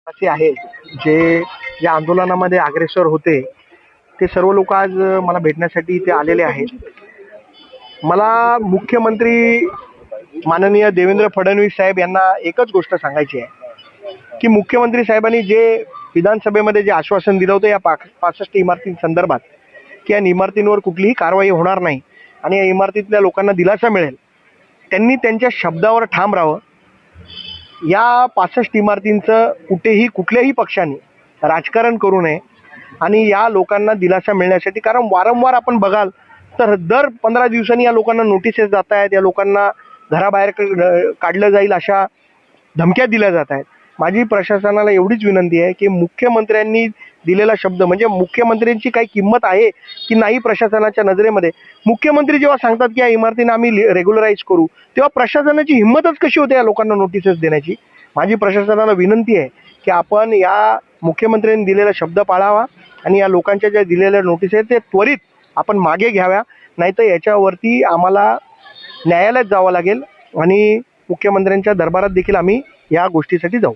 असे आहेत जे या आंदोलनामध्ये अग्रेसर होते, ते सर्व लोक आज मला भेटण्यासाठी इथे आलेले आहेत. मला मुख्यमंत्री माननीय देवेंद्र फडणवीस साहेब यांना एकच गोष्ट सांगायची आहे की मुख्यमंत्री साहेबांनी जे विधानसभेमध्ये जे आश्वासन दिलं होतं या 65 इमारतींसंदर्भात की या इमारतींवर कुठलीही कारवाई होणार नाही आणि या इमारतीतल्या लोकांना दिलासा मिळेल, त्यांनी त्यांच्या शब्दावर ठाम राहावं. या 65 इमारतींचं कुठल्याही पक्षाने राजकारण करू नये आणि या लोकांना दिलासा मिळण्यासाठी, कारण वारंवार आपण बघाल तर दर 15 दिवसांनी या लोकांना नोटिसेस जात आहेत, या लोकांना घराबाहेर काढलं जाईल अशा धमक्या दिल्या जात आहेत. माझी प्रशासनाला एवढीच विनंती आहे की मुख्यमंत्र्यांनी दिलेला शब्द, म्हणजे मुख्यमंत्र्यांची काही किंमत आहे की नाही प्रशासनाच्या नजरेमध्ये. मुख्यमंत्री जेव्हा सांगतात की या इमारतींना आम्ही रेग्युलराईज करू, तेव्हा प्रशासनाची हिंमतच कशी होते या लोकांना नोटिसेस देण्याची. माझी प्रशासनाला विनंती आहे की आपण या मुख्यमंत्र्यांनी दिलेला शब्द पाळावा आणि या लोकांच्या ज्या दिलेल्या नोटीस आहेत ते त्वरित आपण मागे घ्याव्या, नाहीतर याच्यावरती आम्हाला न्यायालयात जावं लागेल आणि मुख्यमंत्र्यांच्या दरबारात देखील आम्ही या गोष्टीसाठी जाऊ.